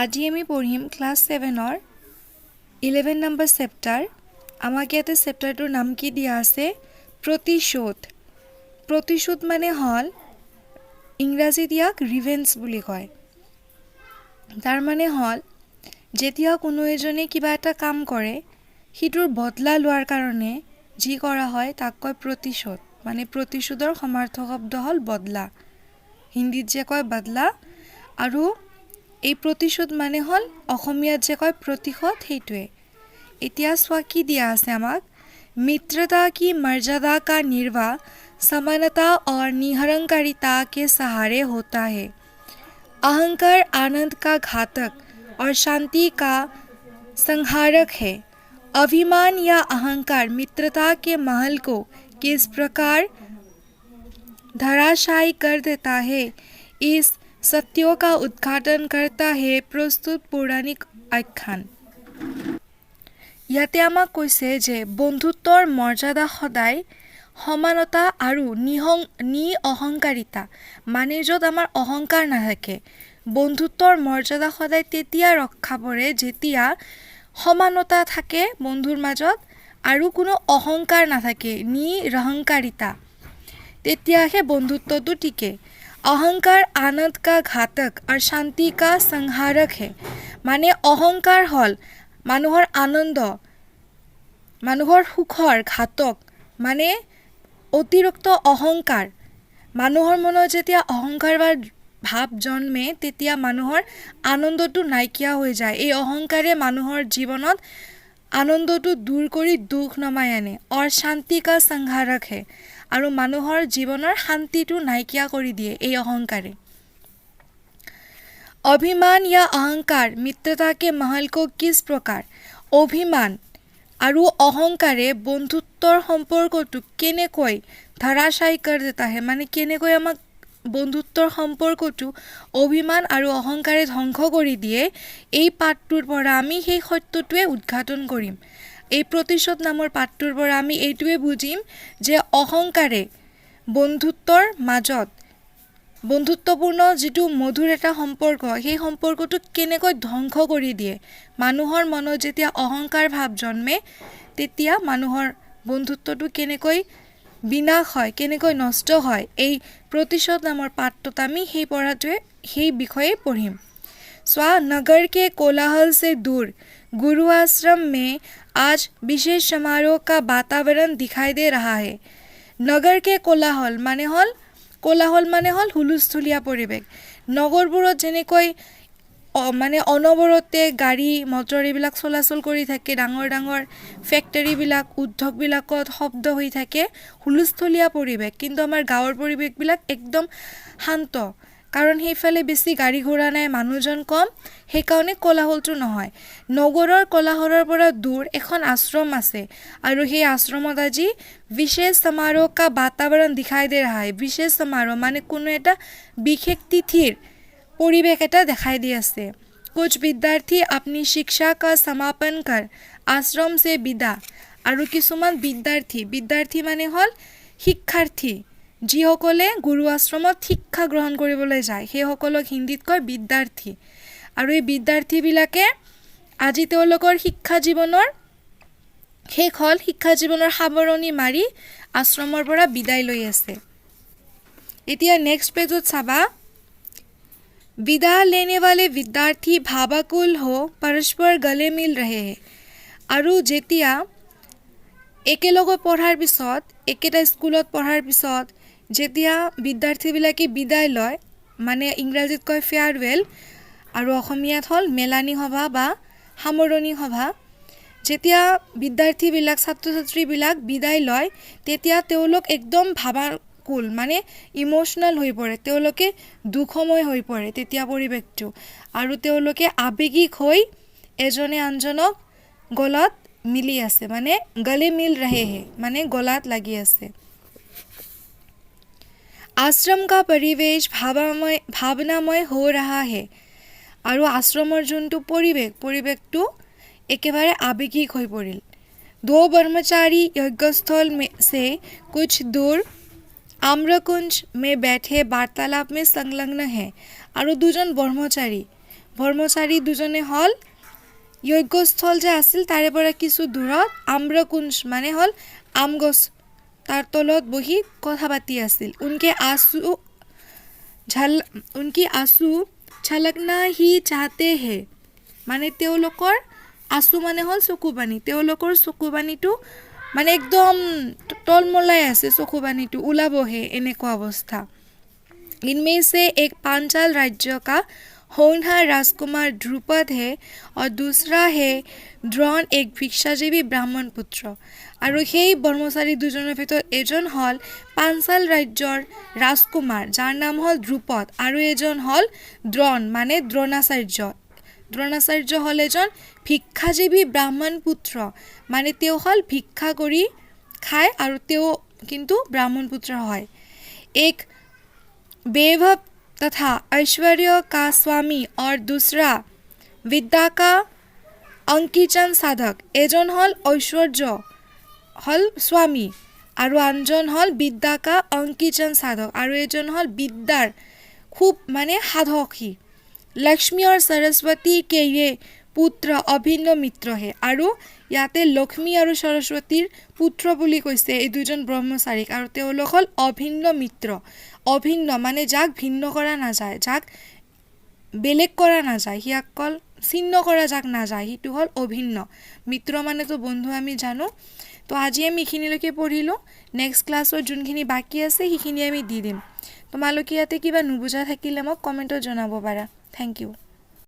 আজি আমি পঢ়িম ক্লাছ 7-ৰ 11 নম্বৰ চেপ্টাৰ। আমাক ইয়াতে চেপ্টাৰটোৰ নাম কি দিয়া আছে? প্ৰতিশোধ। প্ৰতিশোধ মানে হ'ল ইংৰাজীত ইয়াক ৰিভেঞ্জ বুলি কয়। তাৰ মানে হ'ল যেতিয়া কোনো এজনে কিবা এটা কাম কৰে সিটোৰ বদলা লোৱাৰ কাৰণে যি কৰা হয় তাক কয় প্ৰতিশোধ। মানে প্ৰতিশোধৰ সমাৰ্থক শব্দ হ'ল বদলা। হিন্দীত যে কয় বদলা, আৰু এই প্ৰতিশোধ মানে হ'ল অসমীয়াত যে কয় প্ৰতিশোধ, সেইটোৱে। এতিয়া চোৱা কি দিয়া আছে আমাক। मित्रता की मर्यादा का निर्वाह समानता और निरहंकारिता के सहारे होता है। अहंकार आनंद का घातक और शांति का संहारक है। अभिमान या अहंकार मित्रता के महल को किस प्रकार धराशायी कर देता है, इस सत्यों का उद्घाटन करता है प्रस्तुत पौराणिक आख्यान। ইয়াতে আমাক কৈছে যে বন্ধুত্বৰ মৰ্যাদা সদায় সমানতা আৰু অহংকাৰিতা, মানে য'ত আমাৰ অহংকাৰ নাথাকে। বন্ধুত্বৰ মৰ্যাদা সদায় তেতিয়া ৰক্ষা পৰে যেতিয়া সমানতা থাকে বন্ধুৰ মাজত আৰু কোনো অহংকাৰ নাথাকে, নিৰহংকাৰিতা, তেতিয়াহে বন্ধুত্বটো টিকে। অহংকাৰ আনন্দ কা ঘাতক আৰু শান্তি কা সংহাৰক হে। মানে অহংকাৰ হ'ল মানুহৰ আনন্দ, মানুহৰ সুখৰ ঘাতক, মানে অতিৰিক্ত অহংকাৰ। মানুহৰ মনত যেতিয়া অহংকাৰ বা ভাৱ জন্মে তেতিয়া মানুহৰ আনন্দটো নাইকিয়া হৈ যায়। এই অহংকাৰে মানুহৰ জীৱনত আনন্দটো দূৰ কৰি দুখ নমাই আনে। আৰু শান্তি কা সংহাৰক হে, আৰু মানুহৰ জীৱনৰ শান্তিটো নাইকিয়া কৰি দিয়ে এই অহংকাৰে। অভিমান या अहंकार मित्रता के महल को किस प्रकार। অভিমান আৰু অহংকাৰে বন্ধুত্বৰ সম্পৰ্কটো কেনেকৈ ধৰাশায়ী কৰি দেতা হে, মানে কেনেকৈ আমাক বন্ধুত্বৰ সম্পৰ্কটো অভিমান আৰু অহংকাৰে ধ্বংস কৰি দিয়ে। এই পাঠটোৰ পৰা আমি সেই সত্যটোৱে উদ্ঘাটন কৰিম। এই প্ৰতিশোধ নামৰ পাঠটোৰ পৰা আমি এইটোৱে বুজিম যে অহংকাৰে বন্ধুত্বৰ মাজত বন্ধুত্বপূৰ্ণ যিটো মধুৰ এটা সম্পৰ্ক, সেই সম্পৰ্কটোক কেনেকৈ ধ্বংস কৰি দিয়ে। মানুহৰ মনত যেতিয়া অহংকাৰ ভাৱ জন্মে তেতিয়া মানুহৰ বন্ধুত্বটো কেনেকৈ বিনাশ হয়, কেনেকৈ নষ্ট হয়। এই প্ৰতিশোধ নামৰ পাঠটোত আমি সেই বিষয়ে পঢ়িম। স্वा नगर के कोलाहल से दूर गुरु आश्रम में आज विशेष समारोह का वातावरण दिखाई दे रहा है। नगर के कोलाहल মানে হ'ল হুলস্থুলীয়া পৰিৱেশ। নগৰবোৰত যেনেকৈ মানে অনবৰতে গাড়ী মটৰ এইবিলাক চলাচল কৰি থাকে, ডাঙৰ ডাঙৰ ফেক্টৰীবিলাক উদ্যোগবিলাকত শব্দ হৈ থাকে, হুলস্থুলীয়া পৰিৱেশ। কিন্তু আমাৰ গাঁৱৰ পৰিৱেশবিলাক একদম শান্ত, কাৰণ সেইফালে বেছি গাড়ী ঘোঁৰা নাই, মানুহজন কম, সেইকাৰণে কোলাহলটো নহয়। নগৰৰ কোলাহলৰ পৰা দূৰ এখন আশ্ৰম আছে, আৰু সেই আশ্ৰমত আজি বিশেষ সমাৰোহ কা বাতাবৰণ দিখাই দে ৰহা হে। বিশেষ সমাৰোহ মানে কোনো এটা বিশেষ তিথিৰ পৰিৱেশ এটা দেখাই দি আছে। কুছ বিদ্যাৰ্থী আপনি শিক্ষা কা সমাপন কৰ আশ্ৰম সে বিদা। আৰু কিছুমান বিদ্যাৰ্থী মানে হ'ল শিক্ষাৰ্থী, যিসকলে গুৰু আশ্ৰমত শিক্ষা গ্ৰহণ কৰিবলৈ যায়, সেইসকলক হিন্দীত কয় বিদ্যাৰ্থী। আৰু এই বিদ্যাৰ্থীবিলাকে আজি তেওঁলোকৰ শিক্ষা জীৱনৰ শেষ হ'ল, শিক্ষা জীৱনৰ সামৰণি মাৰি আশ্ৰমৰ পৰা বিদায় লৈ আছে। এতিয়া নেক্সট পেজত চাবা। विदा लेने वाले विद्यार्थी भावाकुल हो परस्पर गले मिल रहे हैं। আৰু যেতিয়া একেলগত পঢ়াৰ পিছত, একেটা স্কুলত পঢ়াৰ পিছত যেতিয়া বিদ্যাৰ্থীবিলাকে বিদায় লয়, মানে ইংৰাজীত কয় ফেয়াৰৱেল, আৰু অসমীয়াত হ'ল মেলানী সভা বা সামৰণি সভা। যেতিয়া বিদ্যাৰ্থীবিলাক ছাত্ৰ ছাত্ৰীবিলাক বিদায় লয় তেতিয়া তেওঁলোক একদম ভাৱাকুল, মানে ইম'চনেল হৈ পৰে, তেওঁলোকে দুখময় হৈ পৰে তেতিয়া পৰিৱেশটো, আৰু তেওঁলোকে আৱেগিক হৈ এজনে আনজনক গলত মিলি আছে, মানে গলে মিল ৰহে হে, মানে গলাত লাগি আছে। আশ্ৰম কা পৰিৱেশ ভাৱনাময় হৈ ৰহা হে। আৰু আশ্ৰমৰ যোনটো পৰিৱেশটো একেবাৰে আৱেগিক হৈ পৰিল। दो ब्रह्मचारी यज्ञस्थल से कुछ दूर आम्रकुंज में बैठे वार्तालाप में संलग्न है। আৰু দুজন ব্ৰহ্মচাৰী ব্ৰহ্মচাৰী দুজনে হ'ল যজ্ঞস্থল যে আছিল তাৰে পৰা কিছু দূৰত আম্ৰকুঞ্জ মানে হ'ল আম গছ তাৰ তলত বহি কথা পাতি আছিল। উনকি আঁচু ঝলকনা হি চাহতে হে মানে তেওঁলোকৰ আঁচু মানে হ'ল চকুপানী, তেওঁলোকৰ চকুপানীটো মানে একদম টলমলাই আছে, চকুপানীটো ওলাবহে এনেকুৱা অৱস্থা। इनमें से एक पांचाल राज्य का होनहार राजकुमार ध्रुपद है और दूसरा है द्रोण एक भिक्षाजीवी ब्राह्मण पुत्र। আৰু সেই ব্ৰহ্মচাৰী দুজনৰ ভিতৰত এজন হ'ল পাঞ্চাল ৰাজ্যৰ ৰাজকুমাৰ যাৰ নাম হ'ল ধ্ৰুপদ আৰু এজন হ'ল দ্ৰোণ মানে দ্ৰোণাচাৰ্য। দ্ৰোণাচাৰ্য হ'ল এজন ভিক্ষাজীৱী ব্ৰাহ্মণ পুত্ৰ মানে তেওঁ হ'ল ভিক্ষা কৰি খায় আৰু তেওঁ কিন্তু ব্ৰাহ্মণ পুত্ৰ হয়। এক वैभव तथा ऐश्वर्य का स्वामी और दूसरा विद्या का अंकिचन साधक। एजन हल ऐश्वर्य हल स्वामी और आनजन हल विद्या का अंकिचन साधक और एजन हल विद्यार खूब माने साधक ही। लक्ष्मी और सरस्वती के ये पुत्र अभिन्न मित्र है और ইয়াতে লক্ষ্মী আৰু সৰস্বতীৰ পুত্ৰ বুলি কৈছে এই দুজন ব্ৰহ্মচাৰীক আৰু তেওঁলোক হ'ল অভিন্ন মিত্ৰ। অভিন্ন মানে যাক ভিন্ন কৰা নাযায়, যাক বেলেগ কৰা নাযায়, সিয়াক অকল ছিন্ন কৰা যাক নাযায় সেইটো হ'ল অভিন্ন মিত্ৰ। মানেতো বন্ধু আমি জানো। তো আজি আমি এইখিনিলৈকে পঢ়িলোঁ। নেক্সট ক্লাছত যোনখিনি বাকী আছে সেইখিনি আমি দি দিম। তোমালোকে ইয়াতে কিবা নুবুজা থাকিলে মোক কমেণ্টত জনাব পাৰা। Thank U.